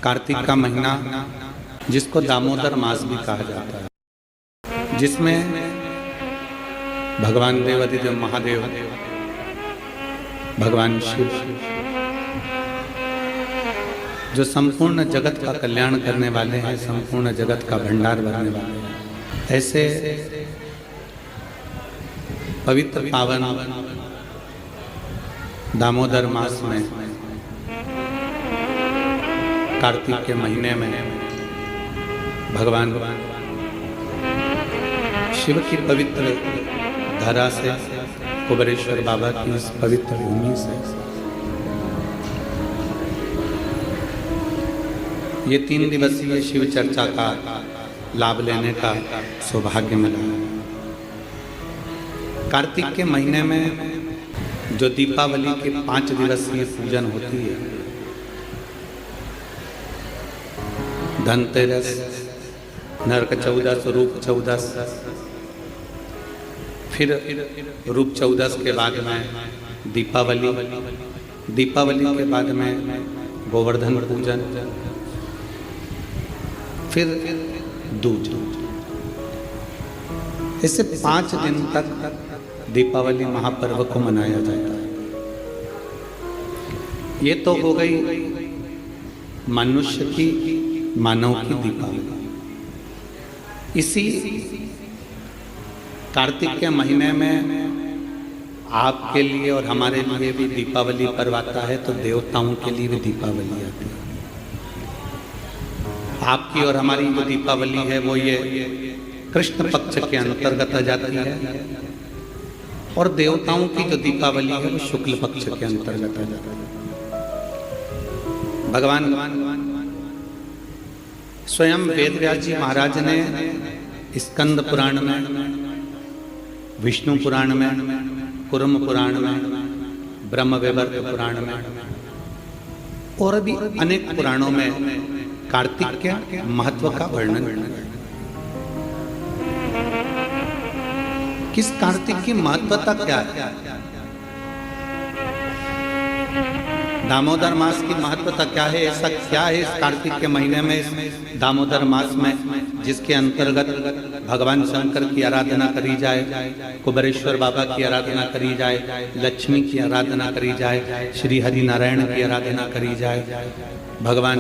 कार्तिक का महीना जिसको दामोदर मास भी कहा जाता है, जिसमें भगवान देवाधिदेव महादेव, भगवान शिव जो संपूर्ण जगत का कल्याण करने वाले हैं, संपूर्ण जगत का भंडार भरने वाले हैं, ऐसे पवित्र पावन दामोदर मास में कार्तिक के महीने में भगवान शिव की पवित्र धरा से, कुबेरेश्वर बाबा की इस पवित्र भूमि से ये 3 दिवसीय शिव चर्चा का लाभ लेने का सौभाग्य मिला। कार्तिक के महीने में जो दीपावली के 5 दिवसीय पूजन होती है, धनतेरस, नरक चौदस, रूप चौदस, फिर रूप चौदस के बाद में दीपावली, दीपावली के बाद में गोवर्धन पूजन, फिर दूज, इससे 5 दिन तक दीपावली महापर्व को मनाया जाता है। ये तो हो गई मनुष्य की, मानव की दीपावली। इसी कार्तिक के महीने में आपके लिए और हमारे लिए भी दीपावली पर्व आता है, तो देवताओं के लिए भी दीपावली आती है। आपकी और हमारी जो दीपावली है वो ये कृष्ण पक्ष के अंतर्गत आ जाती है, और देवताओं की जो दीपावली है वो शुक्ल पक्ष के अंतर्गत आ जाती है। भगवान स्वयं वेदव्यास जी महाराज ने स्कंद पुराण में, विष्णु पुराण में, कुर्म पुराण में, ब्रह्म वैवर्त पुराण में और भी अनेक पुराणों में कार्तिक के महत्व का वर्णन किया। किस कार्तिक की महत्वता क्या है? दामोदर मास की महत्वता क्या है? ऐसा क्या है इस कार्तिक के महीने में, इस दामोदर मास में, जिसके अंतर्गत भगवान शंकर की आराधना करी जाए, कुबेरेश्वर बाबा की आराधना करी जाए, लक्ष्मी की आराधना करी जाए, श्री हरि नारायण की आराधना करी जाए। भगवान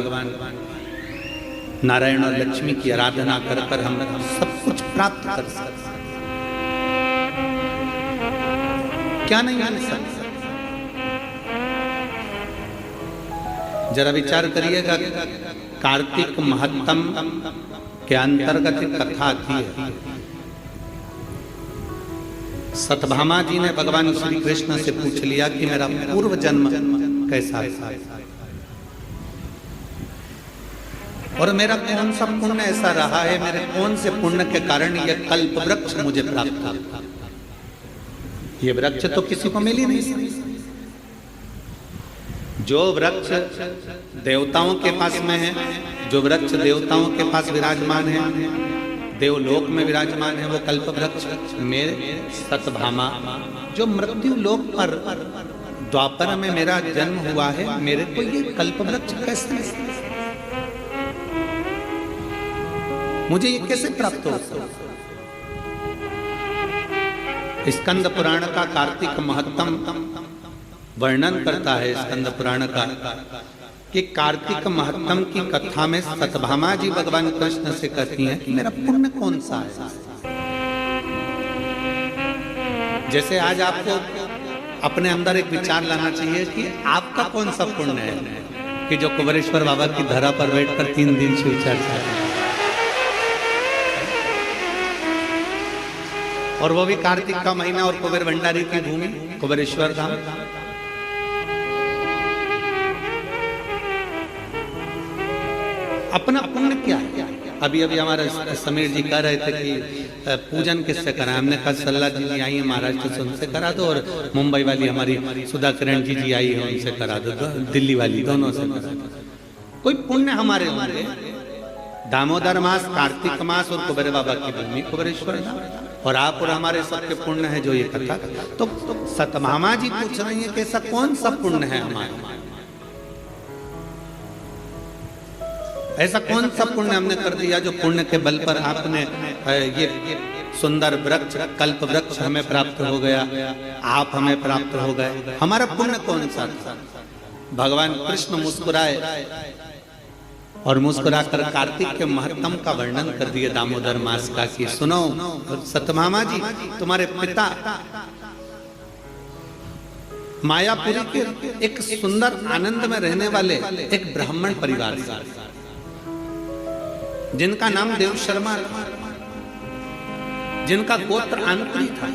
नारायण और लक्ष्मी की आराधना कर कर हम सब कुछ प्राप्त कर सकते, क्या नहीं मिल सकता? जरा विचार करिएगा, कार्तिक महत्तम के अंतर्गत कथा आती है। सत्यभामा जी ने भगवान श्री कृष्ण से पूछ लिया कि मेरा पूर्व जन्म कैसा था और मेरा कौन सा पुण्य ऐसा रहा है, मेरे कौन से पुण्य के कारण यह कल्प वृक्ष मुझे प्राप्त था। ये वृक्ष तो किसी को मिल ही नहीं सकता। जो वृक्ष देवताओं के पास में है, जो वृक्ष देवताओं के पास विराजमान है, देवलोक में विराजमान है, वो कल्प वृक्ष मेरे सत्यभामा, जो मृत्यु लोक पर द्वापर में मेरा जन्म हुआ है, मेरे को ये कल्प वृक्ष कैसे मिला? मुझे ये कैसे प्राप्त हो? स्कंद पुराण का कार्तिक महत्तम वर्णन करता है। स्कंद पुराण का कि कार्तिक महत्तम की कथा में सत्यभामा जी भगवान कृष्ण से कहती हैं कि मेरा पुण्य कौन सा है। जैसे आज आपको अपने अंदर एक विचार लाना चाहिए कि आपका कौन सा पुण्य है कि जो कुबेरेश्वर बाबा की धरा पर बैठकर 3 दिन शिव चर्चा है, और वो भी कार्तिक का महीना और कुबेर भंडारी की भूमि कुबेरेश्वर धाम। अपना पुण्य क्या है? अभी अभी हमारे समीर जी कह रहे थे कि पूजन किससे करा। हमने कहा सल्ला जी आई है महाराष्ट्र से, उनसे करा दो, और मुंबई वाली हमारी सुधा किरण जी आई है, उनसे करा दो, दिल्ली वाली, दोनों से करा दो। कोई पुण्य हमारे होंगे। दामोदर मास, कार्तिक मास और कुबेर बाबा की भूमि कुबेरेश्वर धाम, और आप और हमारे सबके पुण्य है जो ये कथा। तो सत्यभामा जी पूछ रही है कि ऐसा कौन सा पुण्य है हमारा ऐसा कौन सा पुण्य हमने कर दिया जो पुण्य के बल पर आपने ये सुंदर वृक्ष, कल्प वृक्ष हमें प्राप्त हो गया, आप हमें प्राप्त हो गए? हमारा पुण्य कौन सा था? भगवान कृष्ण मुस्कुराए और मुस्कुराकर कार्तिक के महत्तम का वर्णन कर दिए दामोदर मास का कि सुनो सत्यभामा जी, तुम्हारे पिता मायापुरी के एक सुंदर आनंद में रहने वाले एक ब्राह्मण परिवार से, जिनका नाम देव शर्मा था, जिनका गोत्र आंत्री था।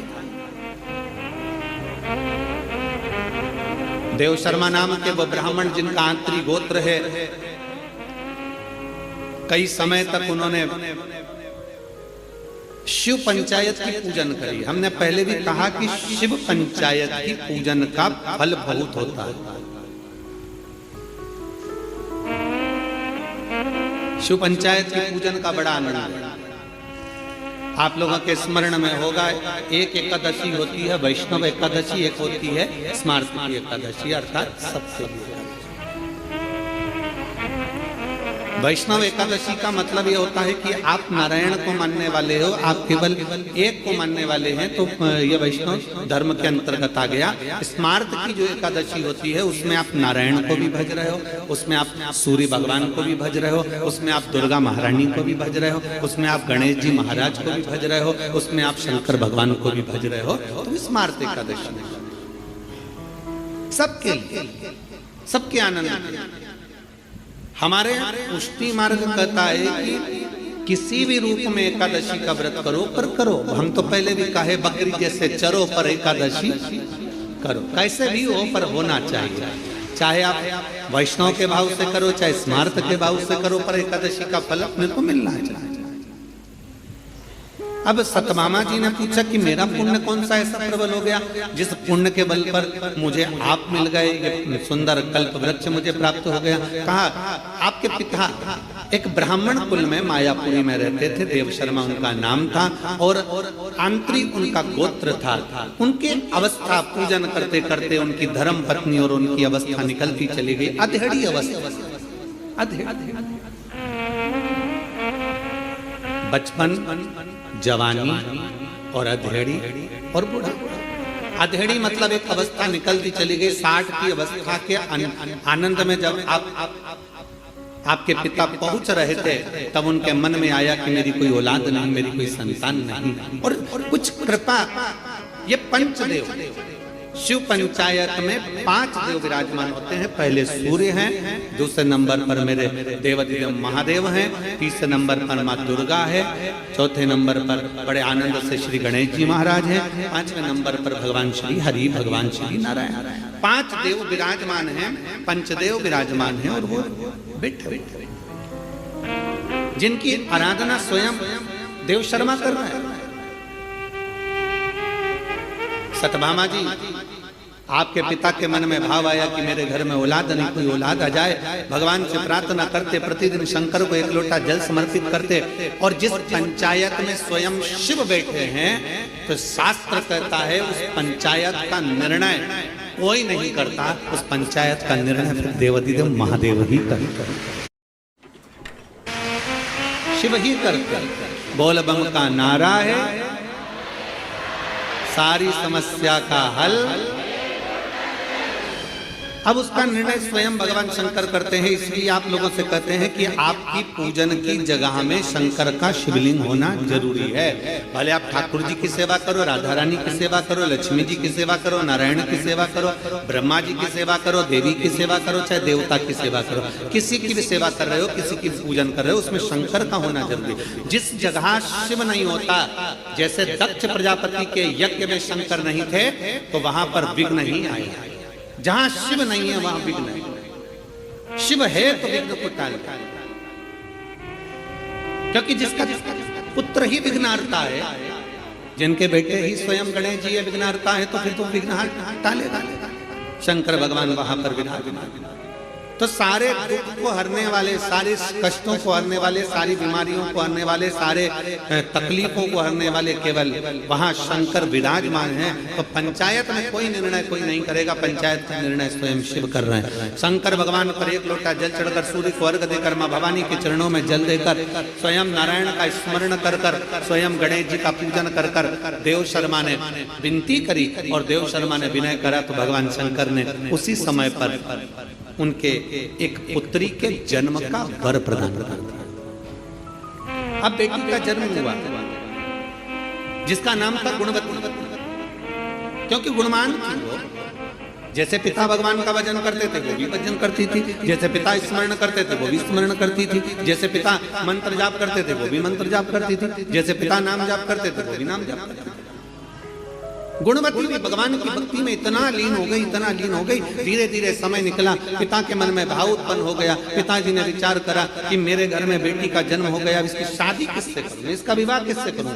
देव शर्मा नाम के वो ब्राह्मण जिनका आंत्री गोत्र है, कई समय तक उन्होंने शिव पंचायत की पूजन करी। हमने पहले भी कहा कि शिव पंचायत की पूजन का फल बहुत होता है। शिव पंचायत के पूजन का बड़ा आनंद है। आप लोगों के स्मरण में होगा, एक एकादशी होती है वैष्णव एकादशी, एक होती है स्मार्ती एकादशी, अर्थात सबसे वैष्णव एकादशी का मतलब ये होता है कि आप नारायण को मानने वाले हो, आप केवल एक को मानने वाले हैं, तो ये वैष्णव धर्म के अंतर्गत आ गया। स्मार्त की जो एकादशी होती है उसमें आप नारायण को भी भज रहे हो, उसमें आप सूर्य भगवान को भी भज रहे हो, उसमें आप दुर्गा महारानी को भी भज रहे हो, उसमें आप गणेश जी महाराज को भी भज रहे हो, उसमें आप शंकर भगवान को भी भज रहे हो। तो स्मार्त एकादशी सबके लिए, सबके आनंद। हमारे पुष्टि मार्ग कहता है कि किसी भी रूप में एकादशी का व्रत करो, पर करो। हम तो पहले भी कहे बकरी जैसे चरो पर एकादशी करो। कैसे भी हो पर होना चाहिए, चाहे आप वैष्णव के भाव से करो, चाहे स्मार्त के भाव से करो, पर एकादशी का फल अपने को मिलना चाहिए। अब सत्यभामा जी ने पूछा कि मेरा पुण्य कौन सा ऐसा प्रबल हो गया जिस पुण्य के बल पर मुझे आप मिल गए, ये सुंदर कल्प वृक्ष मुझे प्राप्त हो गया। कहा आपके पिता एक ब्राह्मण कुल में मायापुरी में रहते थे, देव शर्मा उनका नाम था, और आंत्री उनका गोत्र था। उनकी अवस्था पूजन करते करते उनकी धर्म पत्नी और उनकी अवस्था निकलती चली गई, अधेड़ी अवस्था, बचपन, जवानी और अधेड़ी और बूढ़ा। अधेड़ी मतलब एक अवस्था निकलती चली गई, 60 की अवस्था के आनंद में जब आपके पिता पहुंच रहे थे, तब उनके मन में आया कि मेरी कोई औलाद नहीं, मेरी कोई संतान नहीं, और कुछ कृपा। ये पंचदेव शिव पंचायत में 5 देव विराजमान होते हैं। पहले सूर्य हैं, दूसरे नंबर पर मेरे देवाधिदेव महादेव हैं, तीसरे नंबर पर माँ दुर्गा है, चौथे नंबर पर बड़े आनंद से श्री गणेश जी महाराज हैं, 5वें नंबर पर भगवान श्री हरि, भगवान श्री नारायण। 5 देव विराजमान हैं, पंचदेव विराजमान हैं, और वो बैठे जिनकी आराधना स्वयं देव शर्मा कर रहे हैं। सत्यभामा जी, आपके पिता के मन में भाव आया कि मेरे घर में औलाद नहीं, कोई औलाद आ जाए। भगवान से प्रार्थना करते, प्रतिदिन शंकर को 1 लोटा जल समर्पित करते, और जिस पंचायत में स्वयं शिव बैठे हैं, तो शास्त्र कहता है उस पंचायत का निर्णय कोई नहीं करता, उस पंचायत का निर्णय फिर देवाधिदेव महादेव ही करते, शिव ही करते। बोल बम का नारा है, सारी समस्या का हल। अब उसका निर्णय स्वयं भगवान शंकर करते हैं। इसलिए आप लोगों से कहते हैं कि आपकी पूजन की जगह में शंकर का शिवलिंग होना जरूरी है। भले आप ठाकुर जी की सेवा करो, राधा रानी की सेवा करो, लक्ष्मी जी की सेवा करो, नारायण की सेवा करो, ब्रह्मा जी की सेवा करो, देवी की सेवा करो, चाहे देवता की सेवा करो, किसी की भी सेवा कर रहे हो, किसी की पूजन कर रहे हो, उसमें शंकर का होना जरूरी है। जिस जगह शिव नहीं होता, जैसे दक्ष प्रजापति के यज्ञ में शंकर नहीं थे, तो वहां पर विघ्न नहीं आए। जहां शिव नहीं है वहां विघ्न है, शिव है तो विघ्न को टाल, क्योंकि जिसका पुत्र ही विघ्नहर्ता है, जिनके बेटे ही स्वयं गणेश जी विघ्नहर्ता है, तो फिर तो विघ्न टालेगा। शंकर भगवान वहां पर विराजमान। तो सारे दुख को हरने वाले, सारे कष्टों को हरने वाले, सारी बीमारियों को हरने वाले, सारे तकलीफों को हरने वाले केवल वहां शंकर विराजमान हैं। तो पंचायत में कोई निर्णय कोई नहीं करेगा, पंचायत का निर्णय स्वयं शिव कर रहे हैं। शंकर भगवान पर एक लोटा जल चढ़कर, सूर्य को अर्घ देकर, मां भवानी के चरणों में जल देकर, स्वयं नारायण का स्मरण कर कर, स्वयं गणेश जी का पूजन कर कर देव शर्मा ने विनती करी और देव शर्मा ने विनय करा। तो भगवान शंकर ने उसी समय पर उनके एक पुत्री के जन्म का वर प्रदान कर दिया। अब बेटी का जन्म हुआ जिसका नाम था गुणवती, क्योंकि गुणवान थी वो। जैसे पिता भगवान का भजन करते थे वो भी भजन करती थी, जैसे पिता स्मरण करते थे वो भी स्मरण करती थी, जैसे पिता मंत्र जाप करते थे वो भी मंत्र जाप करती थी, जैसे पिता नाम जाप करते थे वो भी नाम जाप करती थी। गुणवती भी भगवान की भक्ति में इतना लीन हो गई, इतना लीन हो गई। धीरे धीरे समय निकला, पिता के मन में भाव उत्पन्न हो गया। पिताजी ने विचार करा कि मेरे घर में बेटी का जन्म हो गया, इसकी शादी किससे करूं, इसका विवाह किससे करूं।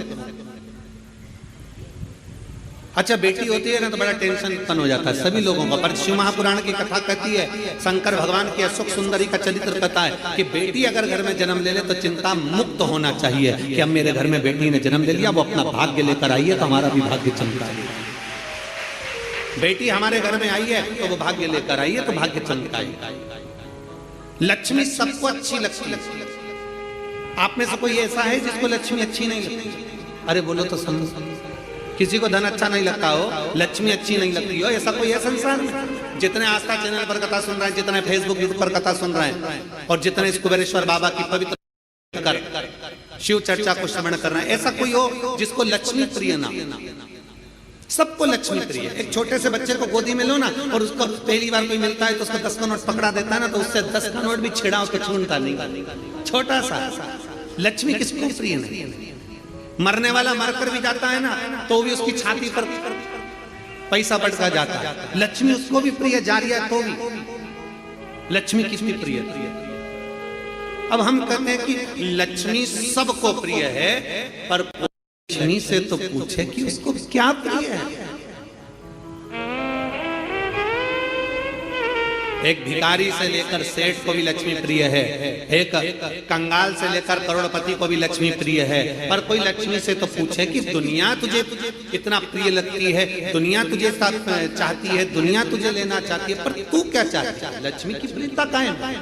अच्छा, बेटी होती है ना तो बड़ा टेंशन उत्पन्न हो जाता है सभी लोगों का। पर शिव महापुराण की कथा कहती है, शंकर भगवान की अशोक सुंदरी का चरित्र कहता है कि बेटी अगर घर में जन्म ले ले तो चिंता मुक्त होना चाहिए कि अब मेरे घर में बेटी ने जन्म ले लिया, वो अपना भाग्य लेकर आई है तो हमारा भी भाग्य चमका है। बेटी हमारे घर में आई है तो वो भाग्य लेकर आई है तो भाग्य चमकाएगा। लक्ष्मी सबको अच्छी लगती है। आप में से कोई ऐसा है जिसको लक्ष्मी अच्छी नहीं लगती? अरे बोलो तो समझो। किसी को धन अच्छा नहीं लगता हो, लक्ष्मी अच्छी नहीं लगती हो, ऐसा कोई है संसार में? जितने आस्था चैनल पर कथा सुन रहे हैं, जितने फेसबुक यूट्यूब पर कथा सुन रहे हैं और जितने कुबेरेश्वर बाबा की पवित्र कर शिव चर्चा को श्रवण कर रहे हैं, ऐसा कोई हो जिसको लक्ष्मी प्रिय ना? सबको लक्ष्मी प्रिय है। एक छोटे से बच्चे को गोदी में लो ना और उसको पहली बार कोई मिलता है तो उसको 10 का नोट पकड़ा देता है ना, तो उससे 10 का नोट भी छेड़ा उसको छूटता नहीं। छोटा सा लक्ष्मी किसको प्रिय नहीं? मरने वाला मरकर भी जाता है ना तो भी उसकी छाती पर पैसा बढ़ता जाता है। लक्ष्मी उसको भी प्रिय जा रही है तो भी लक्ष्मी किसकी प्रिय? अब हम कहते हैं कि लक्ष्मी सबको प्रिय है, पर लक्ष्मी से तो पूछे कि उसको क्या प्रिय है। एक भिखारी से लेकर सेठ को भी लक्ष्मी प्रिय है, एक कंगाल से लेकर करोड़पति को भी लक्ष्मी प्रिय है। पर कोई लक्ष्मी से तो पूछे कि दुनिया तुझे इतना प्रिय लगती है, दुनिया तुझे साथ चाहती है, दुनिया तुझे लेना चाहती है, पर तू क्या चाहती है? लक्ष्मी की प्रियता कायम है।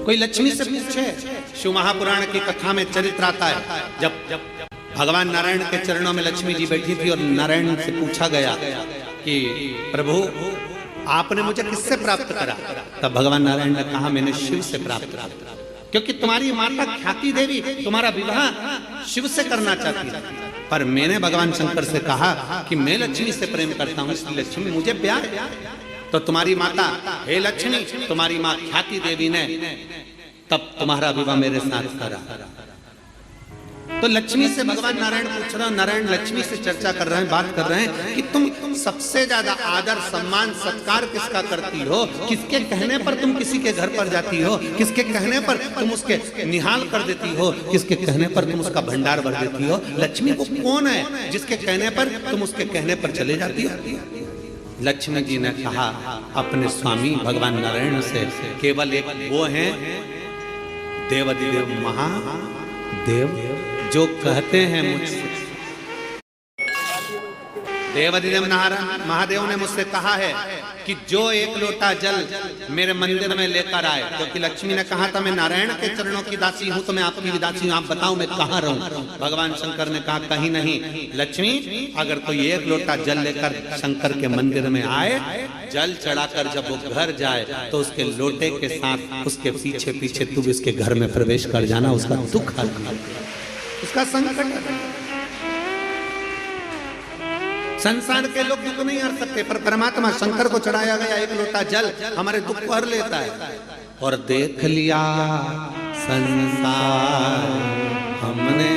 कोई लक्ष्मी से पूछे? शिव महापुराण की कथा में चरित्र आता है, जब भगवान नारायण के चरणों में लक्ष्मी जी बैठी थी और नारायण से पूछा गया कि प्रभु आपने मुझे किससे प्राप्त करा? तब भगवान नारायण ने कहा मैंने शिव से प्राप्त करा, क्योंकि तुम्हारी माता ख्याति देवी तुम्हारा विवाह शिव से करना चाहती है, पर मैंने भगवान शंकर से कहा कि मैं लक्ष्मी से प्रेम करता हूँ, इसलिए लक्ष्मी मुझे प्यार है। तो तुम्हारी माता हे लक्ष्मी, तुम्हारी माँ ख्याति देवी ने तब तुम्हारा विवाह मेरे साथ करा। तो लक्ष्मी से भगवान नारायण पूछ रहे हैं, नारायण लक्ष्मी से चर्चा कर रहे हैं, बात कर रहे हैं कि तुम सबसे ज्यादा आदर सम्मान सत्कार किसका करती हो? किसके कहने पर तुम किसी के घर पर जाती हो? किसके कहने पर तुम उसके निहाल कर देती हो? किसके कहने पर तुम उसका भंडार भर देती हो? लक्ष्मी को कौन है जिसके कहने पर तुम उसके कहने पर चले जाती हो? लक्ष्मी जी ने कहा अपने स्वामी भगवान नारायण से, केवल एक वो हैं देवाधिदेव महादेव जो कहते हैं मुझसे। देवाधिदेव महादेव ने मुझसे कहा है कि जो एक लोटा जल मेरे मंदिर में लेकर आए, क्योंकि लक्ष्मी ने कहा था मैं नारायण के चरणों की दासी हूं तो मैं आपकी भी दासी हूं, आप बताओ मैं कहां रहूं? भगवान शंकर ने कहा कहीं नहीं। लक्ष्मी अगर कोई एक लोटा जल लेकर शंकर के मंदिर में आए, जल चढ़ाकर जब वो घर जाए तो उसके लोटे के साथ उसके पीछे पीछे तू भी उसके घर में प्रवेश कर जाना, उसका दुख हल कर, उसका संकट। संसार के लोग दुख नहीं हर सकते, पर परमात्मा शंकर को चढ़ाया गया एक लोटा जल हमारे दुख को हर लेता है। और देख लिया संसार हमने,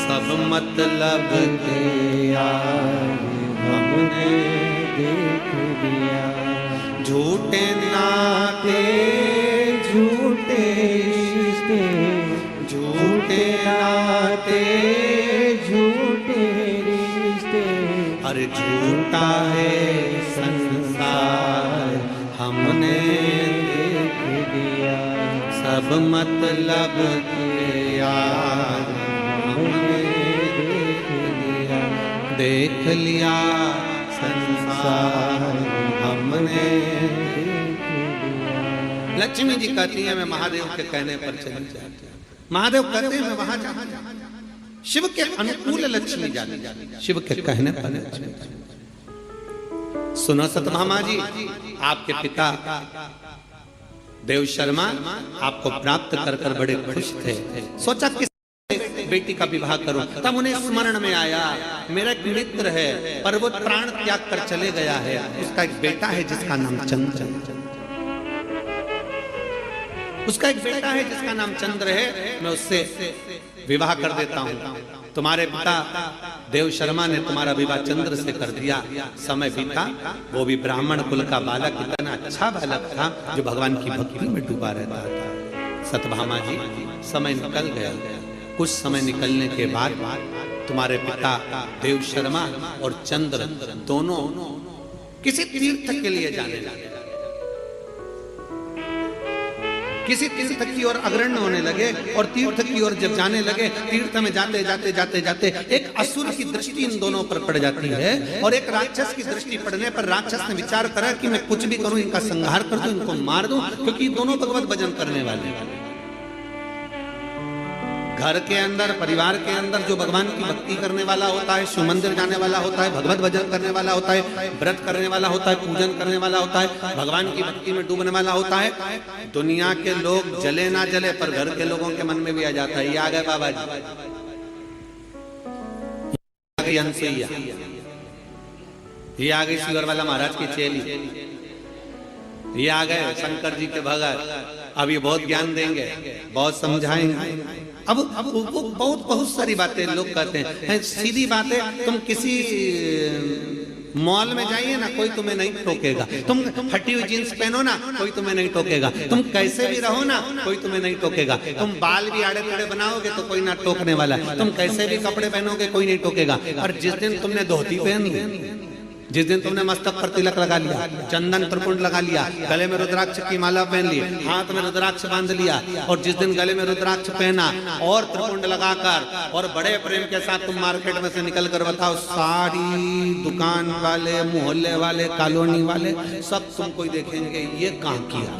सब मतलब के हमने देख लिया, झूठे नाते झूठे रिश्ते, झूठे नाते झूठे रिश्ते, अरे झूठा है संसार हमने देख लिया, सब मतलब के यार हमने देख लिया, संसार हमने देख लिया। लक्ष्मी जी कहती है मैं महादेव के कहने पर चली जाती हूँ। महादेव कहते हैं मैं वहां जाऊं, शिव के अनुकूल लक्ष्मी जाती, शिव के कहने पर लक्ष्मी। सुनो सतभामा जी, आपके पिता देव शर्मा आपको प्राप्त कर कर बड़े खुश थे। सोचा किस बेटी का विवाह करूं, तब उन्हें स्मरण में आया मेरा एक मित्र है पर वो प्राण त्याग कर चले गया है, उसका एक बेटा है जिसका नाम चंद्र है, उसका एक बेटा है जिसका नाम चंद्र है, मैं उससे विवाह कर देता हूं। तुम्हारे पिता देव शर्मा ने तुम्हारा विवाह चंद्र से कर दिया। समय बीता, वो भी ब्राह्मण कुल का बालक, इतना अच्छा बालक था जो भगवान की भक्ति में डूबा रहता था। सतभामा जी, समय निकल गया। कुछ समय निकलने के बाद तुम्हारे पिता देव शर्मा और चंद्र दोनों किसी तीर्थ के लिए जाने लगे, किसी तीर्थ की ओर अग्रणी होने लगे। और तीर्थ की ओर जब जाने लगे, तीर्थ में जाते जाते जाते जाते एक असुर की दृष्टि इन दोनों पर पड़ जाती है और एक राक्षस की दृष्टि पड़ने पर राक्षस ने विचार करा कि मैं कुछ भी करूं, इनका संहार कर दूं, इनको मार दूं, क्योंकि दोनों भगवत भजन करने वाले। घर के अंदर, परिवार के अंदर जो भगवान की भक्ति करने वाला होता है, शिव मंदिर जाने वाला होता है, भगवत भजन करने वाला होता है, व्रत करने वाला होता है, पूजन करने वाला होता है, भगवान की भक्ति में डूबने वाला होता है, दुनिया के लोग जले ना जले पर घर के लोगों के मन में भी आ जाता है, ये आ गए बाबा जी, ये आ गई शुगर वाला महाराज की चेली, ये आ गए शंकर जी के भगत, अब ये बहुत ज्ञान देंगे, बहुत समझाएंगे। अब वो बहुत सारी बातें लोग कहते हैं। सीधी बात है, तुम किसी मॉल में जाइए ना, कोई तुम्हें नहीं टोकेगा, तुम फटी हुई जींस पहनो ना, कोई तुम्हें नहीं टोकेगा, तुम कैसे भी रहो ना, कोई तुम्हें नहीं टोकेगा, तुम बाल भी आड़े टेढ़े बनाओगे तो कोई ना टोकने वाला है, तुम कैसे भी कपड़े पहनोगे कोई नहीं टोकेगा। और जिस दिन तुमने धोती पहन ली, जिस दिन तुमने मस्तक पर तिलक लगा लिया, चंदन त्रिपुंड लगा लिया, गले में रुद्राक्ष की माला पहन ली, हाथ में रुद्राक्ष बांध लिया, और जिस दिन गले में रुद्राक्ष पहना और त्रिपुंड लगाकर और बड़े प्रेम के साथ तुम मार्केट में से निकल कर बताओ, सारी दुकान वाले, मोहल्ले वाले, कॉलोनी वाले सब तुमको देखेंगे, ये कहां किया,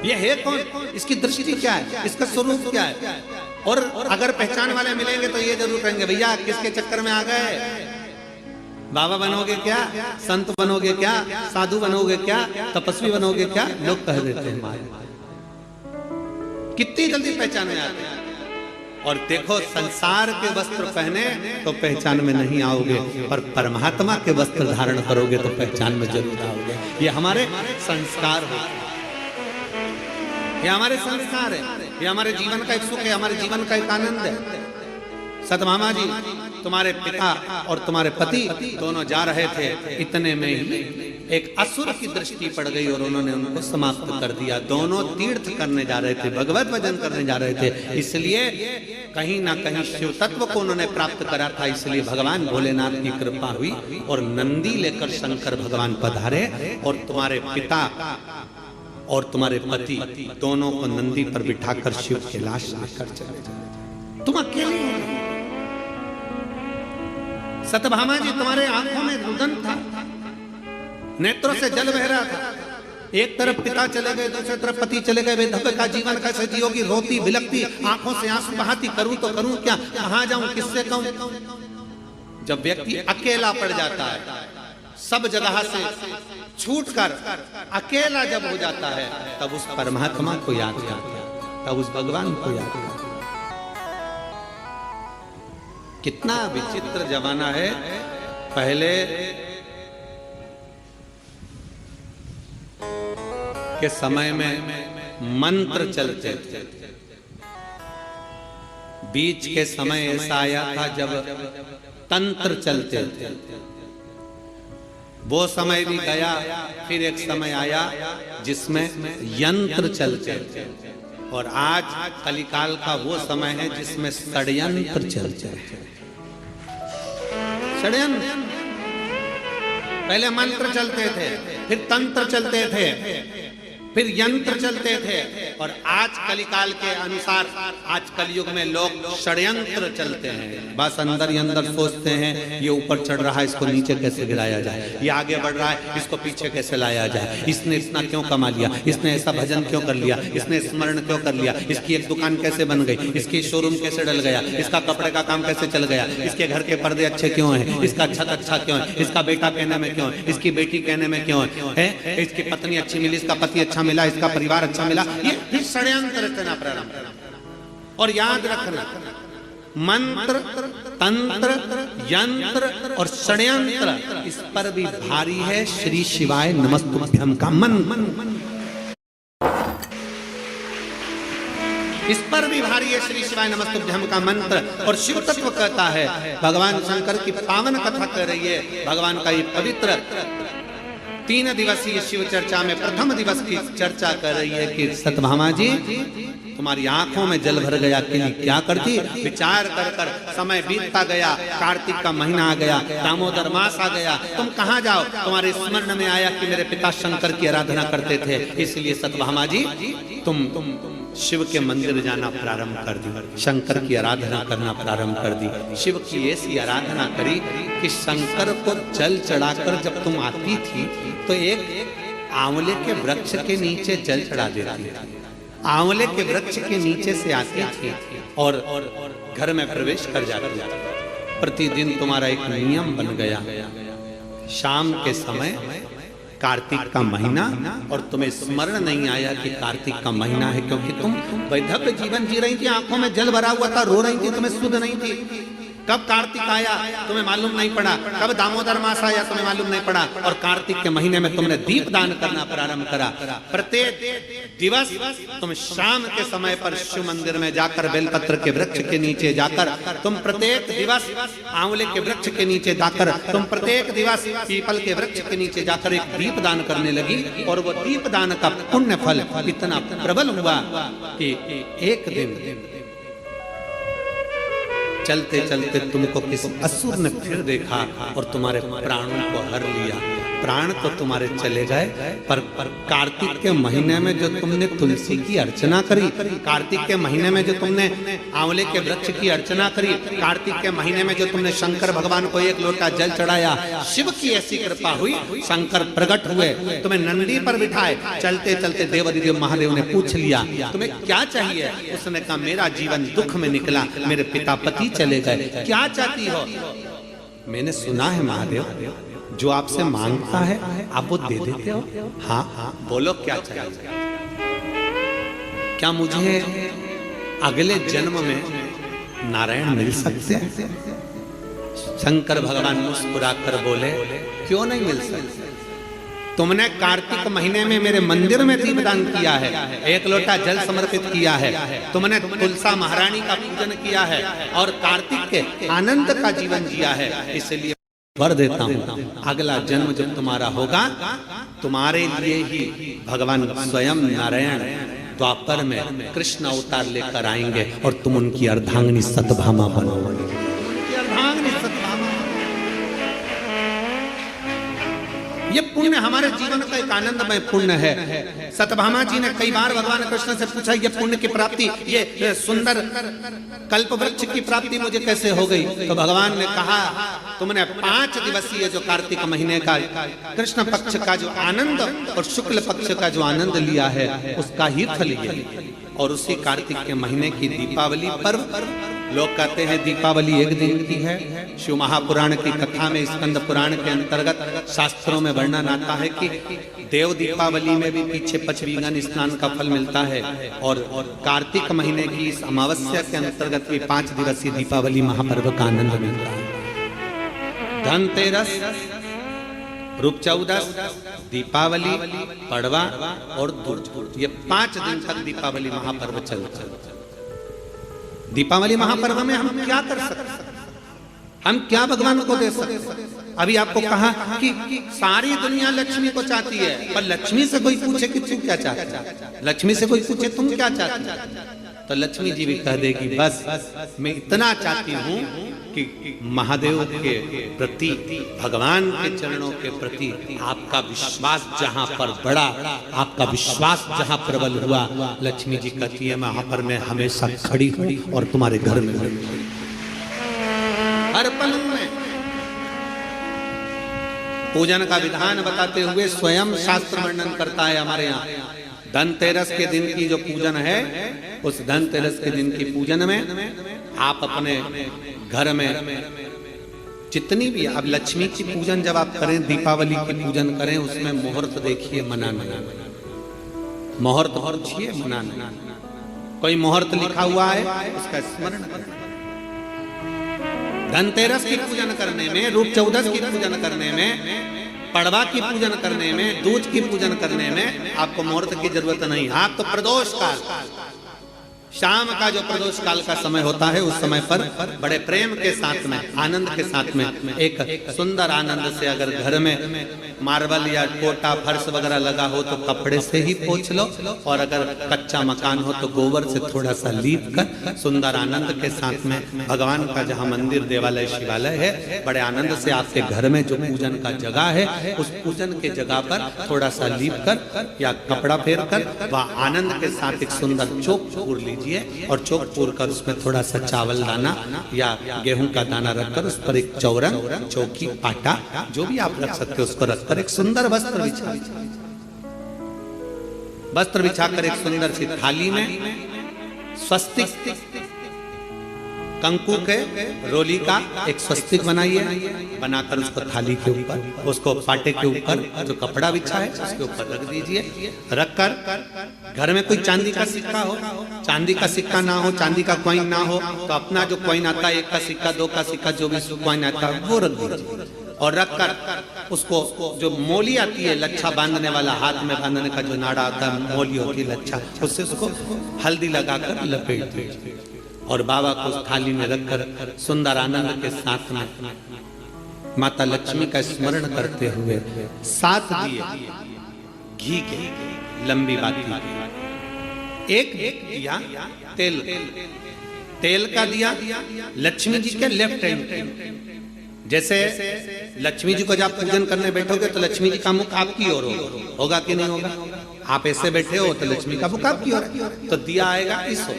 ये है कौन, इसकी दृष्टि क्या है, इसका स्वरूप क्या है। और अगर पहचान वाले मिलेंगे तो ये जरूर कहेंगे, भैया किसके चक्कर में आ गए, बाबा बनोगे क्या, संत बनोगे क्या, साधु बनोगे क्या, तपस्वी बनोगे क्या, लोग कह देते हैं। कितनी जल्दी पहचान में आते हैं। और देखो, संसार के वस्त्र पहने तो पहचान में नहीं आओगे, पर परमात्मा के वस्त्र धारण करोगे तो पहचान में जरूर आओगे। ये हमारे संस्कार है, ये हमारे संस्कार है, ये हमारे जीवन का एक सुख है, हमारे जीवन का एक आनंद है। सतभामा जी, तुम्हारे पिता और तुम्हारे पति दोनों जा रहे थे, इतने में ही एक असुर की दृष्टि पड़ गई और उन्होंने उनको समाप्त कर दिया। दोनों तीर्थ करने जा रहे थे, भगवत भजन करने जा रहे थे, इसलिए कहीं ना कहीं शिव तत्व को उन्होंने प्राप्त करा था। इसलिए भगवान भोलेनाथ की कृपा हुई और नंदी लेकर शंकर भगवान पधारे और तुम्हारे पिता और तुम्हारे पति दोनों को नंदी पर बिठाकर शिव कैलाश लेकर चले जाए। तुम अकेले हो। सतभामा जी, तुम्हारे आंखों में रुदन था, नेत्रों से जल बह रहा था। एक तरफ पिता चले गए, दूसरी तरफ पति चले गए। बेधक का जीवन कैसे जियोगी, रोती बिलकती, आंखों से आंसू बहाती, करूं तो करूं क्या, कहां जाऊं, किससे कहूं। जब व्यक्ति अकेला पड़ जाता है, सब जगह से छूटकर अकेला जब हो जाता है, तब उस परमात्मा को याद करता है, तब उस भगवान को याद करता है। कितना विचित्र जमाना है। पहले के समय में मंत्र चलते थे, बीच के समय ऐसा आया था जब तंत्र चलते थे, वो समय भी गया। फिर एक समय आया जिसमें यंत्र चलते थे, और आज कलिकाल का वो समय है जिसमें षड्यंत्र चलते हैं। षड्यंत्र। पहले मंत्र चलते थे, फिर तंत्र चलते थे, फिर यंत्र चलते थे, और आज कलिकाल के अनुसार आज कलयुग में लोग षड्यंत्र चलते हैं। बस अंदर ही अंदर सोचते हैं ये ऊपर चढ़ रहा है, इसको नीचे कैसे गिराया जाए, ये आगे बढ़ रहा है, इसको पीछे कैसे लाया जाए, इसने इतना क्यों कमा लिया, इसने ऐसा भजन क्यों कर लिया, इसने स्मरण क्यों कर लिया, इसकी एक दुकान कैसे बन गई, इसकी शोरूम कैसे डल गया, इसका कपड़े का काम कैसे चल गया, इसके घर के पर्दे अच्छे क्यों हैं, इसका छत अच्छा क्यों है, इसका बेटा कहने में क्यों है, इसकी बेटी कहने में क्यों है, इसकी पत्नी अच्छी मिली, इसका पति अच्छा मिला, इसका परिवार अच्छा मिला। ये फिर षड्यंत्र रचना प्रारंभ। और याद रखना, मंत्र, तंत्र, यंत्र और षड्यंत्र, इस पर भी भारी है श्री शिवाय नमस्तुभ्यं का मन। इस पर भी भारी है श्री शिवाय नमस्तुभ्यं का मंत्र। और शिव तत्व कहता है, भगवान शंकर की पावन कथा कर रही है, भगवान का ये पवित्र 3 दिवसीय शिव चर्चा में प्रथम दिवस की चर्चा कर रही है कि सत्यभामा जी, तुम्हारी आंखों में जल भर गया कि क्या करती, विचार कर कर समय बीतता गया, कार्तिक का महीना आ गया, दामोदर मास आ गया, तुम कहाँ जाओ, तुम्हारे स्मरण में आया कि मेरे पिता शंकर की आराधना करते थे, इसलिए सत्यभामा जी तुम शिव के मंदिर जाना प्रारंभ कर दी, शंकर की आराधना करना प्रारंभ कर दी। शिव की ऐसी आराधना करी कि शंकर को जल चढ़ाकर जब तुम आती थी तो एक आंवले के वृक्ष के नीचे जल चढ़ा देती थी, आंवले के वृक्ष के नीचे से आती थी और घर में प्रवेश कर जाती थी। प्रतिदिन तुम्हारा एक नियम बन गया, शाम के समय कार्तिक का महीना, और तुम्हें स्मरण नहीं आया कि कार्तिक का महीना है, क्योंकि तुम वैधव्य जीवन जी रही थी, आंखों में जल भरा हुआ था, रो रही थी, तुम्हें सुध नहीं थी। कब कार्तिक आया तुम्हें मालूम नहीं पड़ा, कब दामोदर मास आया तुम्हें मालूम नहीं पड़ा, और कार्तिक के महीने में तुमने दीप दान करना प्रारंभ करा। प्रत्येक दिवस तुम शाम के समय पर शिव मंदिर में जाकर, बेलपत्र के वृक्ष के नीचे जाकर, तुम प्रत्येक दिवस आंवले के वृक्ष के नीचे जाकर, तुम प्रत्येक दिवस पीपल के वृक्ष के नीचे जाकर एक दीप दान करने लगी। और वो दीप दान का पुण्य फल इतना प्रबल हुआ कि एक दिन चलते चलते तुमको किसी असुर ने फिर देखा और तुम्हारे प्राणों को हर लिया। प्राण तो तुम्हारे चले गए, पर कार्तिक के महीने में जो तुमने तुलसी की अर्चना करी, कार्तिक के महीने में जो तुमने आंवले के वृक्ष की अर्चना करी, कार्तिक के महीने में जो तुमने शंकर भगवान को एक लोटा जल चढ़ाया, शिव की ऐसी कृपा हुई, शंकर प्रकट हुए, तुम्हें नंदी पर बिठाए। चलते चलते देवाधिदेव महादेव ने पूछ लिया तुम्हें क्या चाहिए। उसने कहा मेरा जीवन दुख में निकला, मेरे पिता पति चले गए, क्या चाहती हो। मैंने सुना है महादेव जो आपसे मांगता है आप वो दे देते हो। हाँ हाँ बोलो क्या चाहिए। क्या मुझे अगले जन्म में नारायण मिल सकते हैं। शंकर भगवान मुस्कुराकर बोले क्यों नहीं मिल सकते। तुमने कार्तिक महीने में मेरे मंदिर में दीपदान किया है, एक लोटा जल समर्पित किया है, तुमने तुलसा महारानी का पूजन किया है और कार्तिक के आनंद का जीवन जिया है। इसलिए वर देता हूँ अगला जन्म जब तुम्हारा होगा तुम्हारे लिए ही भगवान स्वयं नारायण द्वापर में कृष्ण अवतार लेकर आएंगे और तुम उनकी अर्धांगिनी सत्यभामा बनोगे। ये पुण्य हमारे जीवन का एक आनंदमय पुण्य है। सत्यभामा जी ने कई बार भगवान कृष्ण से पूछा ये पुण्य की प्राप्ति, ये सुंदर कल्प वृक्ष की प्राप्ति मुझे कैसे हो गई। तो भगवान ने कहा तुमने 5 दिवसीय जो कार्तिक महीने का कृष्ण पक्ष का जो आनंद और शुक्ल पक्ष का जो आनंद लिया है उसका ही फल ये। और उसी कार्तिक के महीने की दीपावली पर्व, लोग कहते हैं दीपावली एक दिन की है। शिव महापुराण की कथा में स्कंद पुराण के अंतर्गत शास्त्रों में वर्णन आता है कि देव दीपावली में भी पीछे पचवीगन स्नान का फल मिलता है और कार्तिक महीने की इस अमावस्या के अंतर्गत भी 5 दिवसीय दीपावली महापर्व का आनंद मिलता है। धनतेरस, रूप चौदस, दीपावली, पड़वा और दुर्ज, ये 5 दिन तक दीपावली महापर्व चलता है। दीपावली महापर्व में हम क्या कर सकते, हम क्या भगवान को दे सकते। अभी आपको कहा कि सारी दुनिया लक्ष्मी को चाहती है, पर लक्ष्मी से कोई पूछे कि तू क्या चाहता है, लक्ष्मी से कोई पूछे तुम क्या चाहती है, तो लक्ष्मी जी भी कह देगी बस मैं इतना चाहती हूँ कि कि महादेव के प्रति, भगवान के चरणों के प्रति आपका विश्वास जहां पर बढ़ा, आपका विश्वास जहां प्रबल हुआ, लक्ष्मी जी कहती है वहां पर मैं हमेशा खड़ी हूं और तुम्हारे घर में हर पल में। पूजन का विधान बताते हुए स्वयं शास्त्र वर्णन करता है हमारे यहाँ। धनतेरस के दिन की जो पूजन है, उस धनतेरस के दिन की पूजन में आप अपने घर में जितनी भी, अब लक्ष्मी की पूजन जब आप करें, दीपावली की पूजन करें, उसमें मुहूर्त देखिए, मनाना, मुहूर्त पूछिए, मनाना। कोई मुहूर्त लिखा हुआ है उसका स्मरण करें। धनतेरस की पूजन करने में, रूप चौदस की पूजन करने में, पड़वा की पूजन करने में, दूज की पूजन करने में आपको मुहूर्त की जरूरत नहीं। आप तो प्रदोष काल, शाम का जो प्रदोष काल का समय होता है, उस समय पर बड़े प्रेम के साथ में, आनंद के साथ में, एक सुंदर आनंद से अगर घर में मार्बल या कोटा फर्श वगैरह लगा हो तो कपड़े से ही पोंछ लो, और अगर कच्चा मकान हो तो गोबर से थोड़ा सा लीप कर सुंदर आनंद के साथ में, भगवान का जहाँ मंदिर, देवालय, शिवालय है, बड़े आनंद से आपके घर में जो पूजन का जगह है, उस पूजन के जगह पर थोड़ा सा लीप कर या कपड़ा फेर कर वह आनंद के साथ एक सुंदर चौक पूर लीजिए, और चौक पूर कर उसमें थोड़ा सा चावल दाना या गेहूं का दाना रखकर उस पर एक चौरंग, चौकी, पाटा, जो भी आप रख सकते हो उसको रखकर एक सुंदर वस्त्र बिछाकर एक सुंदर सी थाली में स्वस्तिक, कंकु के रोली का एक स्वस्तिक बनाइए, बनाकर उसको थाली के ऊपर, उसको पाटे के ऊपर जो कपड़ा बिछा है उसके ऊपर रख दीजिए। रखकर घर में कोई चांदी का सिक्का हो, चांदी का सिक्का ना हो, चांदी का कॉइन ना हो, तो अपना जो कॉइन आता है, 1 का सिक्का, 2 का सिक्का, जो भी कॉइन आता है वो रख दीजिए। और रखकर उसको जो मोली आती है, लच्छा बांधने वाला, हाथ में बांधने का जो नाड़ा आता है, मोली होती है लच्छा, उससे उसको हल्दी लगाकर लपेट दीजिए और बाबा को उस थाली में रखकर सुंदर आनंद के साथ में माता लक्ष्मी का स्मरण करते हुए 7 दिए घी के, लंबी बाती, एक दिया तेल का दिया लक्ष्मी जी के लेफ्ट हैंड। जैसे लक्ष्मी जी को जब पूजन करने बैठोगे तो लक्ष्मी जी का मुख आपकी ओर होगा कि नहीं होगा? आप ऐसे बैठे हो तो लक्ष्मी का मुख आपकी ओर, तो दिया आएगा इस ओर।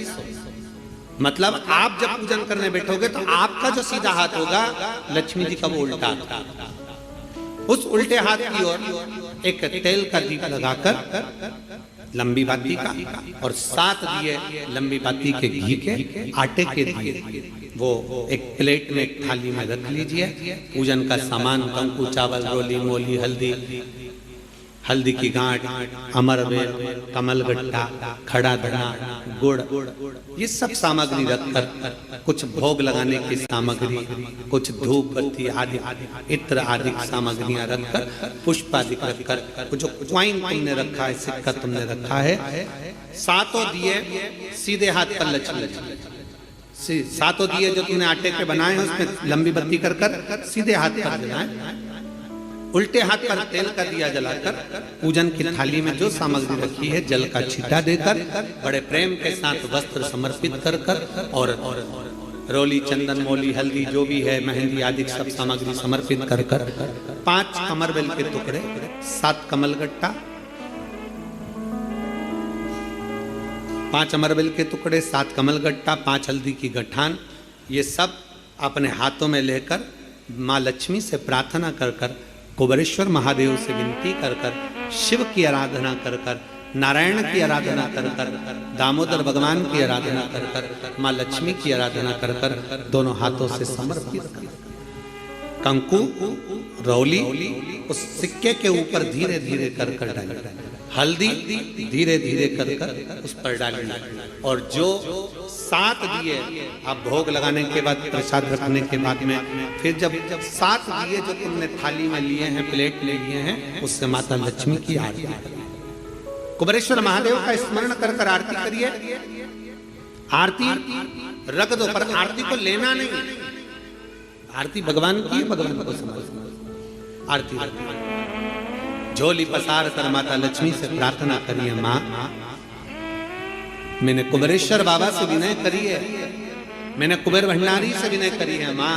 मतलब आप जब पूजन करने बैठोगे तो आपका जो सीधा हाथ होगा, लक्ष्मी जी का वो उल्टा, उस उल्टे हाथ की ओर एक तेल का दीप लगाकर लंबी बाती का, और 7 दिए लंबी बाती के घी के, आटे के दिए, वो एक प्लेट में, एक थाली में रख लीजिए। पूजन का सामान, कंकु, चावल, रोली, मोली, हल्दी की गांठ, अमरवेल, कमलगट्टा, खड़ा धना, गुड़, ये सब सामग्री रखकर, कुछ भोग लगाने की सामग्री, कुछ धूप बत्ती आदि, इत्र आदि सामग्रियां रखकर, पुष्प आदि रखकर, जो क्वाइन तुमने रखा है, सिक्का तुमने रखा है, 7 दिए सीधे हाथ पर लक्ष्मी, 7 दिए जो तुमने आटे के बनाए हैं उसमें लंबी बत्ती कर सीधे हाथ पर जलाएं। उल्टे हाथ पर तेल का दिया जलाकर पूजन की थाली में जो सामग्री रखी है, जल का छींटा देकर, बड़े प्रेम के साथ वस्त्र समर्पित कर और रोली, चंदन, मोली, हल्दी, जो भी है, मेहंदी आदि सब सामग्री समर्पित कर 5 अमरवेल के टुकड़े, 7 कमलगट्टा, 5 अमरवेल के टुकड़े, 7 कमलगट्टा, 5 हल्दी की गठान, ये सब अपने हाथों में लेकर माँ लक्ष्मी से प्रार्थना कर कुबेरेश्वर महादेव से विनती कर शिव की आराधना कर नारायण की आराधना कर दामोदर भगवान की आराधना कर माँ लक्ष्मी की आराधना कर दोनों हाथों से समर्पित कर कंकु, रौली उस सिक्के के ऊपर धीरे धीरे कर डाली, हल्दी धीरे धीरे कर उस पर डाली, और जो 7 दिए आप भोग लगाने के बाद, प्रसाद रखने के बाद में, फिर जब 7 दिए जो तुमने थाली में लिए हैं, प्लेट में लिए हैं, उससे माता लक्ष्मी की आरती करिए, कुबेरेश्वर महादेव का स्मरण कर आरती करिए। आरती रख दो, पर आरती को लेना नहीं, आरती भगवान की, भगवान को समझ, आरती झोली पसार कर माता लक्ष्मी से प्रार्थना करिए, माँ मैंने कुबेरेश्वर बाबा से विनय करी है मैंने कुबेर भंडारी से विनय करी है, माँ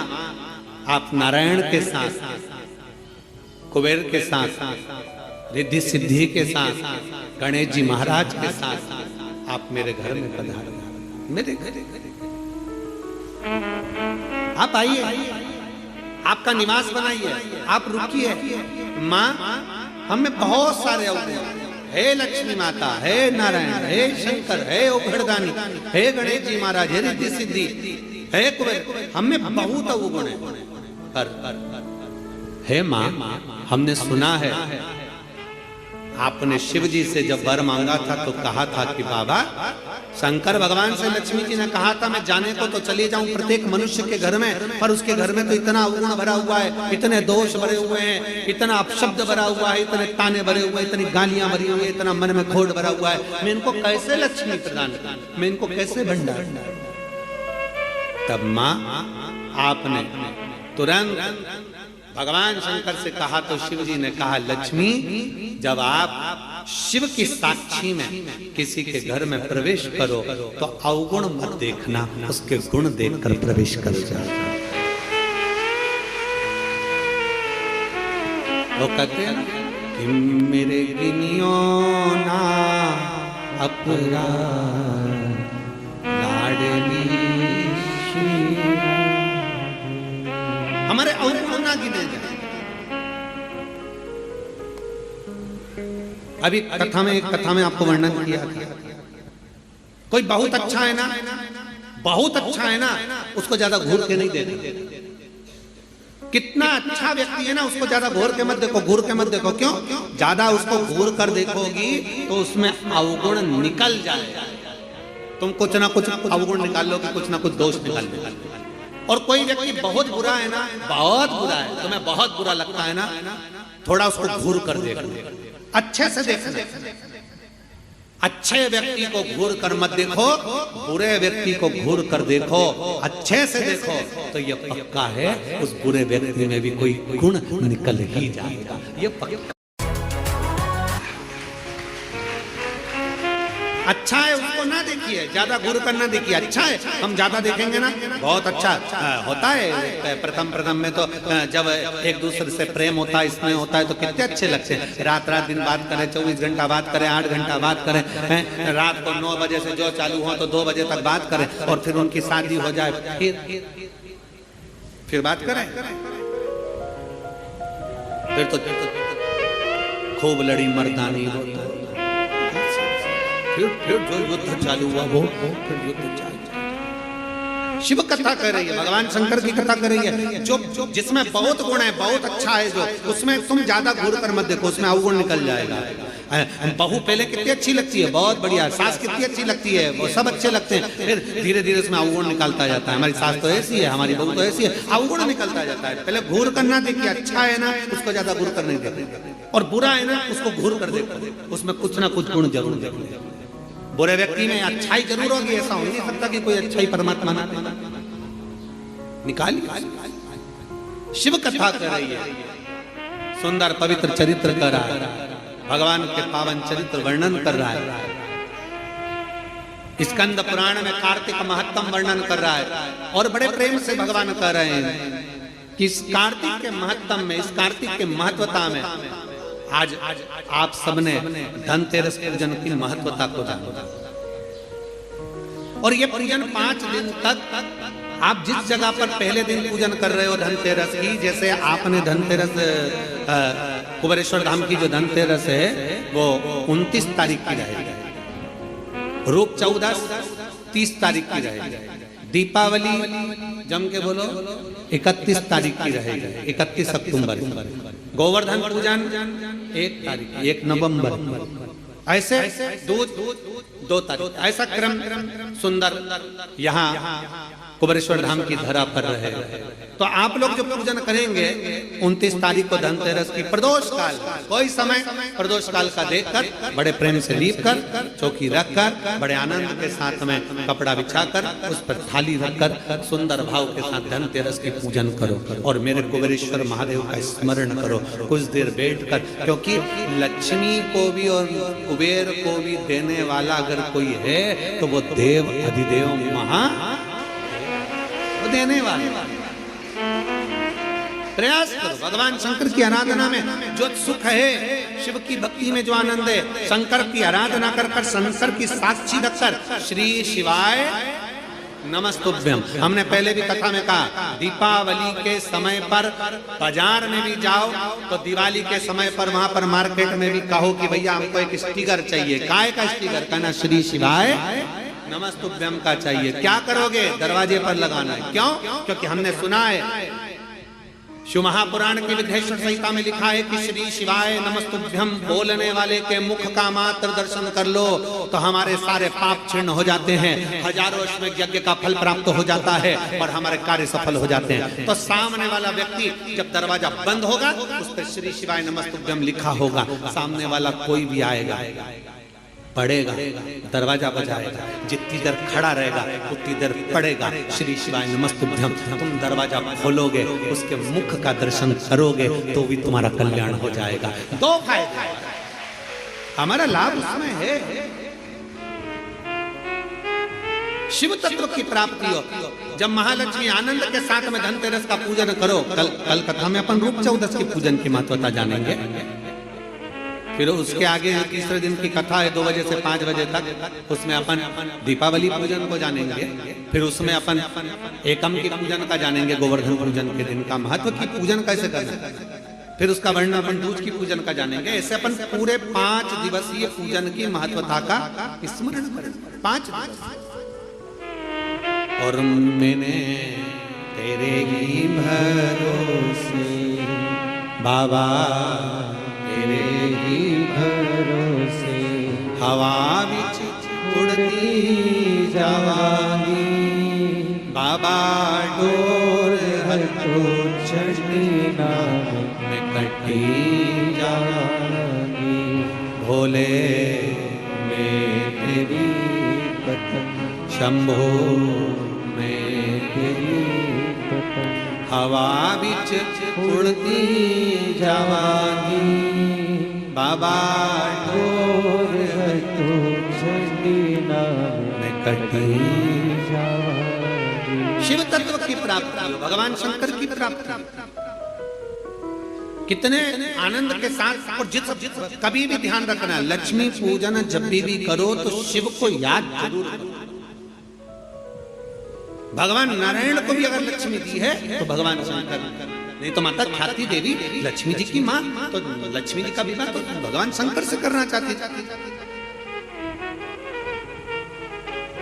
आप नारायण के साथ, कुबेर के साथ, रिद्धि सिद्धि के साथ, गणेश जी महाराज के साथ आप मेरे घर में पधारो, मेरे घर आप आइए, आपका निवास बनाइए, आप रुकिए। माँ हमें बहुत सारे अवगुण, हे लक्ष्मी माता, हे नारायण, हे शंकर, हे उघड़दानी, हे गणेश जी महाराज, हे रिद्धि सिद्धि, हे कुबेर, हमें बहुत अवगुण है। पर हे माँ हमने सुना है आपने शिव जी से जब वर मांगा था तो कहा था कि बाबा, शंकर भगवान से लक्ष्मी जी ने कहा था मैं जाने को तो चली जाऊं प्रत्येक मनुष्य के घर में, पर उसके घर में तो इतना अवगुण भरा हुआ है, इतने दोष भरे हुए हैं, इतना अपशब्द भरा हुआ है, इतने ताने भरे हुए हैं, इतनी गालियां भरी हुई है, इतना मन में खोट भरा हुआ है, मैं इनको कैसे लक्ष्मी प्रदान करूं, मैं इनको कैसे भंडार। तब माँ आपने तुरंत भगवान शंकर से कहा तो शिव जी ने कहा, लक्ष्मी जब आप शिव की साक्षी में किसी के घर में प्रवेश करो तो अवगुण मत देखना, उसके गुण देखकर प्रवेश कर जाओ। वो कहते हैं कि मेरे गिनियो ना अपराध लाडली श्री, हमारे अवगुण ना गिने जाए। अभी कथा में आपको वर्णन किया था, कोई बहुत अच्छा है ना, बहुत अच्छा है ना, उसको ज्यादा घूर के नहीं देखो। कितना अच्छा व्यक्ति है ना, उसको ज्यादा घूर के मत देखो, घूर के मत देखो। क्यों? ज्यादा उसको घूर कर देखोगी तो उसमें अवगुण निकल जाएगा, तुम कुछ ना कुछ अवगुण निकाल लो, कुछ ना कुछ दोष निकाल लो। और कोई व्यक्ति बहुत बुरा है ना, बहुत बुरा है, तुम्हें बहुत बुरा लगता है ना, थोड़ा उसको घूर कर देखो, अच्छे से देखो। अच्छे व्यक्ति को घूर कर मत देखो, बुरे व्यक्ति को घूर कर देखो, अच्छे से देखो, तो ये पक्का है उस बुरे व्यक्ति में भी कोई गुण निकल ही जाएगा, ये पक्का। अच्छा है उसको ना देखिए, ज्यादा घूर कर ना देखिए। अच्छा है, हम ज्यादा देखेंगे ना, बहुत अच्छा होता है। प्रथम में तो जब एक दूसरे से प्रेम होता है, इसमें होता है, तो कितने अच्छे लगते हैं। रात दिन बात करें, 24 घंटा बात करें, 8 घंटा बात करें, रात को 9 बजे से जो चालू हो तो 2 बजे तक बात करें, और फिर उनकी शादी हो जाए, फिर बात करें, फिर तो खूब लड़ी मर्दानी होता है, फिर जो युद्ध चालू हुआ वो फिर युद्ध चालू। शिव कथा कर रही है, भगवान शंकर की कथा कर रही है, जो जिसमें बहुत गुण है, बहुत अच्छा है, जो उसमें तुम ज्यादा घूर कर मत देखो, उसमें अवगुण निकल जाएगा। बहू पहले कितनी अच्छी लगती है, बहुत बढ़िया, सास कितनी अच्छी लगती है, वो सब अच्छे लगते हैं, फिर धीरे धीरे उसमें अवगुण निकलता जाता है। हमारी सास तो ऐसी है, हमारी बहू तो ऐसी है, अवगुण निकलता जाता है। पहले घूर करना देखिए, अच्छा है ना उसको ज्यादा घूर कर नहीं देखते, और बुरा है ना उसको घूर कर देखो, उसमें कुछ ना कुछ गुण जरूर देखो। बुरे व्यक्ति में अच्छाई जरूर होगी, ऐसा हो नहीं सकता कि कोई अच्छाई परमात्मा ना निकाल। शिव कथा कर रही है, सुंदर पवित्र चरित्र कर रहा है, भगवान के पावन चरित्र वर्णन कर रहा है। स्कंद पुराण में कार्तिक महत्तम वर्णन कर रहा है, और बड़े प्रेम से भगवान कह रहे हैं कि इस कार्तिक के महत्तम में, इस कार्तिक के महत्वता में आज आप सबने धनतेरस पूजन की महत्वता को जाना, और ये पूजन 5 दिन तक आप जिस जगह पर पहले दिन पूजन कर रहे हो धनतेरस की, जैसे आपने धनतेरस कुबेरेश्वर धाम की जो धनतेरस है वो 29 तारीख की रहेगी, रूप 14 30 तारीख की रहेगी, दीपावली जम के बोलो 31 तारीख की रहेगी, 31 अक्टूबर, गोवर्धन पूजन 1 तारीख, 1 नवंबर, ऐसे 2 तारीख, ऐसा क्रम सुंदर यहाँ कुबेरेश्वर धाम की धरा पर रहे। तो आप लोग जो पूजन करेंगे 29 तारीख को धनतेरस की प्रदोष काल, कोई समय प्रदोष काल का देखकर बड़े प्रेम से लीप कर, चौकी रखकर, बड़े आनंद के साथ में कपड़ा बिछाकर, उस पर थाली रखकर सुंदर भाव के साथ धनतेरस की पूजन करो, और मेरे कुबेरेश्वर महादेव का स्मरण करो कुछ देर बैठकर, क्योंकि लक्ष्मी को भी और कुबेर को भी देने वाला अगर कोई है तो वो देव अधिदेव महा। देने वाले। प्रयास करो भगवान शंकर की आराधना में जो सुख है, शिव की भक्ति में जो आनंद है, शंकर की आराधना कर कर, शंकर की साक्षी रखकर, श्री शिवाय नमस्तुभ्यम। हमने पहले भी कथा में कहा, दीपावली के समय पर बाजार में भी जाओ तो दिवाली के समय पर वहां पर मार्केट में भी कहो कि भैया हमको एक स्टिकर चाहिए। काय का स्टिकर? कहना श्री शिवाय नमस्तुभ्यम का चाहिए। क्या करोगे? दरवाजे पर लगाना है। क्यों? क्योंकि हमने सुना है, शिव महापुराण की विद्येश्वर संहिता में लिखा है कि श्री शिवाय नमस्तुभ्यम बोलने वाले के मुख का मात्र दर्शन कर लो तो हमारे सारे पाप क्षीण हो जाते हैं, हजारों अश्वमेध यज्ञ का फल प्राप्त हो जाता है और हमारे कार्य सफल हो जाते हैं। तो सामने वाला व्यक्ति जब दरवाजा बंद होगा उस पर श्री शिवाय नमस्तुभ्यम लिखा होगा, सामने वाला कोई भी आएगा, पढ़ेगा, दरवाजा बजाएगा, जितनी देर खड़ा रहेगा उतनी देर पढ़ेगा श्री शिवाय नमस्तुभ्यम। तुम दरवाजा खोलोगे, उसके मुख का दर्शन करोगे तो भी तुम्हारा कल्याण हो जाएगा। दो फायदे, हमारा लाभ उसमें है, शिव तत्व की प्राप्ति हो। जब महालक्ष्मी आनंद के साथ में धनतेरस का पूजन करो, कल कथा में अपन रूप चौदस की पूजन की महत्वता जानेंगे। फिर उसके आगे तीसरे दिन की कथा है 2 बजे से 5 बजे तक, उसमें अपन दीपावली पूजन को जानेंगे। फिर उसमें अपन एकम की पूजन का जानेंगे, गोवर्धन पूजन के दिन का महत्व की पूजन कैसे करना। फिर उसका वर्णन अपन दूज की पूजन का जानेंगे। ऐसे अपन पूरे 5 दिवसीय पूजन की महत्वता का स्मरण करेंगे। 5 दिवस। और मैंने तेरे ही भरोसे बाबा, तेरे ही भरोसे हवा बिच उड़ती जावांगी, बाबा डोर हर तो चढ़ी नाम में कटी जावांगी, भोले मैं तेरी पतंग, शंभो मैं तेरी पतंग, हवा बिच उड़ती जावांगी, बाबा डोर है तो चढ़ी नाम में कटी जावांगी। शिव तत्व की प्राप्ति, भगवान शंकर की प्राप्ति कितने आनंद के साथ। और जिस कभी भी ध्यान रखना, लक्ष्मी पूजन जब भी करो तो शिव को याद जरूर करो। भगवान नारायण को भी अगर लक्ष्मी दी है तो भगवान शंकर, नहीं तो माता ख्याति देवी लक्ष्मी जी की माँ, तो लक्ष्मी जी का विवाह तो भगवान शंकर से करना चाहती थी।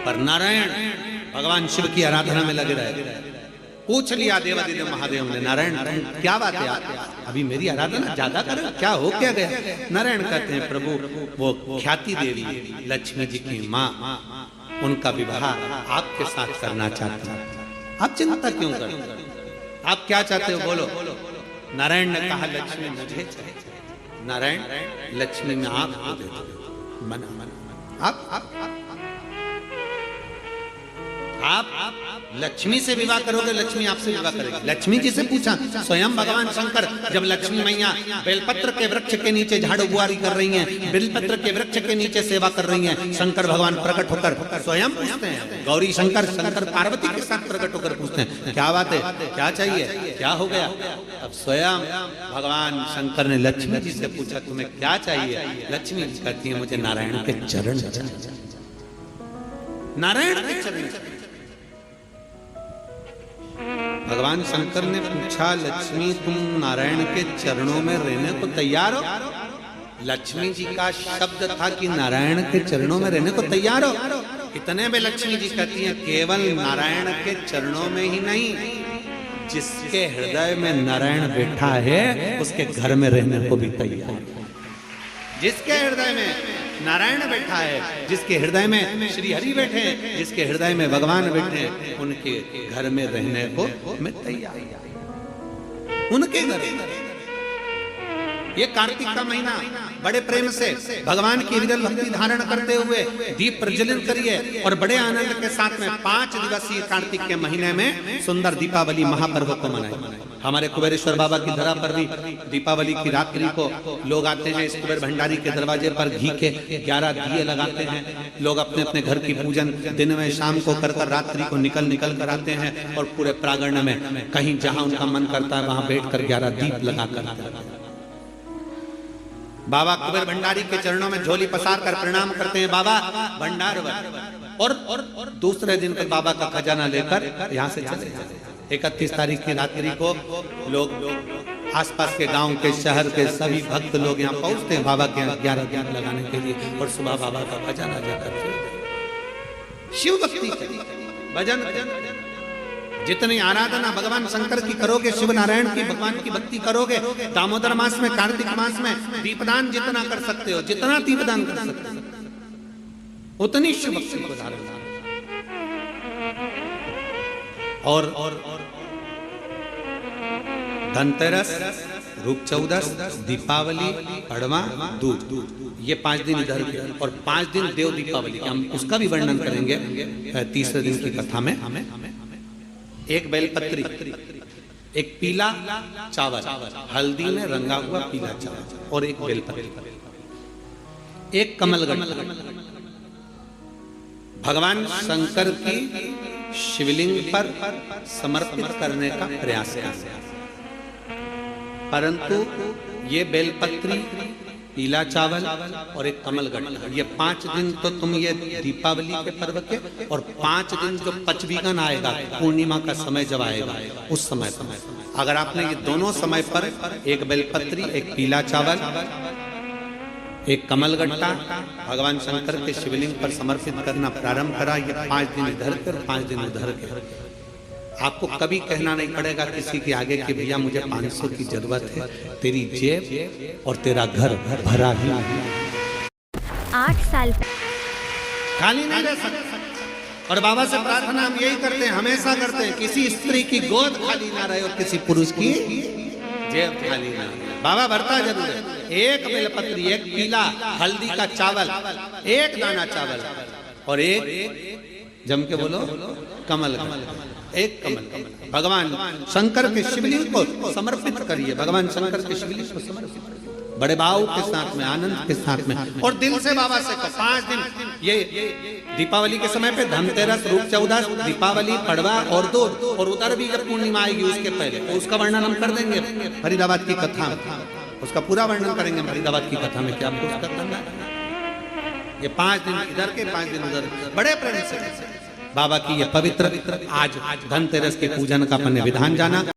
पर नारायण भगवान शिव की आराधना में लगे रहे। पूछ लिया देवादिदेव महादेव ने, नारायण क्या बात है, अभी मेरी आराधना ज्यादा करो, क्या हो क्या गया? नारायण कहते हैं, प्रभु वो ख्याति देवी लक्ष्मी जी की माँ, उनका विवाह आपके साथ करना चाहते हैं। आप चिंता क्यों करते हैं? आप क्या चाहते हो बोलो। नारायण ने कहा लक्ष्मी मुझे चाहिए। नारायण लक्ष्मी में आपको दे दो। मना आप लक्ष्मी से विवाह करोगे, लक्ष्मी आपसे विवाह करेगी। लक्ष्मी जी से पूछा, स्वयं भगवान शंकर जब लक्ष्मी मैया बेलपत्र के वृक्ष के नीचे झाड़ू बुआरी कर रही हैं, बेलपत्र के वृक्ष के नीचे सेवा कर रही हैं, शंकर भगवान प्रकट होकर स्वयं पूछते हैं, गौरी शंकर पार्वती के साथ प्रकट होकर पूछते हैं, क्या बात है, क्या चाहिए, क्या हो गया? अब स्वयं भगवान शंकर ने लक्ष्मी जी से पूछा, तुम्हें क्या चाहिए? लक्ष्मी जी कहती है, मुझे नारायण के चरण, नारायण के चरण। भगवान शंकर ने पूछा, लक्ष्मी तुम नारायण के चरणों में रहने को तैयार हो? लक्ष्मी जी का शब्द था कि नारायण के चरणों में रहने को तैयार हो। इतने में लक्ष्मी जी कहती हैं, केवल नारायण के चरणों में ही नहीं, जिसके हृदय में नारायण बैठा है उसके घर में रहने को भी तैयार। जिसके हृदय में नारायण बैठा है, जिसके हृदय में श्री हरि बैठे हैं, जिसके हृदय में भगवान बैठे हैं, उनके घर में रहने को मैं तैयार। उनके घर, ये कार्तिक का महीना बड़े प्रेम से भगवान की विरल भक्ति धारण करते हुए दीप प्रज्वलित करिए और बड़े आनंद के साथ में 5 दिवसीय कार्तिक के महीने में सुंदर दीपावली महापर्व को मनाइए। हमारे कुबेरेश्वर बाबा की धरा पर भी दीपावली की रात्रि को लोग आते हैं इस कुबेर भंडारी के दरवाजे पर, घी के 11 दिए लगाते हैं। लोग अपने अपने घर की पूजन दिन में शाम को कर रात्रि को निकल कर आते हैं और पूरे प्रांगण में कहीं जहां उनका मन करता है वहां बैठकर 11 दीप लगा कर बाबा कुबेर भंडारी के चरणों में झोली पसार कर प्रणाम करते हैं, बाबा भंडार और दूसरे दिन पर बाबा का खजाना लेकर यहाँ से चले जाते हैं। 31 तारीख की रात्रि को लोग आसपास के गांव के शहर के सभी भक्त लोग यहाँ पहुंचते हैं बाबा के 11 दीप लगाने के लिए और सुबह बाबा का खजाना जाकर शिव भक्ति भजन जितनी आराधना भगवान शंकर की करोगे, शिव नारायण की भगवान की भक्ति करोगे, दामोदर मास में कार्तिक मास में दीपदान जितना कर सकते हो, जितना दीपदान कर सकते हो उतनी शिव भक्ति को धारण। और धनतेरस, रूप चौदस, दीपावली, पड़वा, दूज, ये 5 दिन इधर के और 5 दिन देव दीपावली के, हम उसका भी वर्णन करेंगे तीसरे दिन की कथा में। एक बेलपत्री, एक पीला चावल, हल्दी में रंगा हुआ पीला चावल और एक बेलपत्री, एक कमलगट्टा भगवान शंकर की शिवलिंग पर समर्पित करने का प्रयास है। परंतु ये बेलपत्री, पीला चावल और एक कमलगट्टा, ये 5 दिन तो तुम ये दीपावली के पर्व के और 5 दिन जो पचवीगन आएगा पूर्णिमा का समय जब आएगा उस समय अगर आपने ये दोनों समय पर एक बेलपत्री, एक पीला चावल, एक कमलगट्टा भगवान शंकर के शिवलिंग पर समर्पित करना प्रारंभ करा, ये 5 दिन इधर कर 5 दिन उधर के, आपको कभी कहना नहीं पड़ेगा किसी के आगे कि भैया मुझे 500 की जरूरत है, तेरी जेब और तेरा घर भरा ही। 8 साल खाली नहीं रह सकते। और बाबा से प्रार्थना हम यही करते हैं, हमेशा करते हैं, किसी स्त्री की गोद खाली ना रहे और किसी पुरुष की जेब खाली ना रहे। बाबा भरता जरूर है। एक बेलपत्री, एक पीला हल्दी का चावल, एक दाना चावल और एक जम के बोलो कमल, एक कमल भगवान शंकर के शिवलिंग को समर्पित करिए। भगवान शंकर के शिवलिंग को समर्पित बड़े भाव के साथ में, आनंद के साथ में और दिल से बाबा से 5 दिन ये दीपावली के समय पे धनतेरस, रूप चौदस, दीपावली, पड़वा और दूज और उधर भी जब पूर्णिमा आएगी उसके पहले तो उसका वर्णन हम कर देंगे फरीदाबाद की कथा में, उसका पूरा वर्णन करेंगे फरीदाबाद की कथा में। क्या आपको उसका करना है? ये 5 दिन इधर के 5 दिन उधर बड़े प्रेम से बाबा की ये पवित्र आज धनतेरस के पूजन का अपन ने विधान जाना।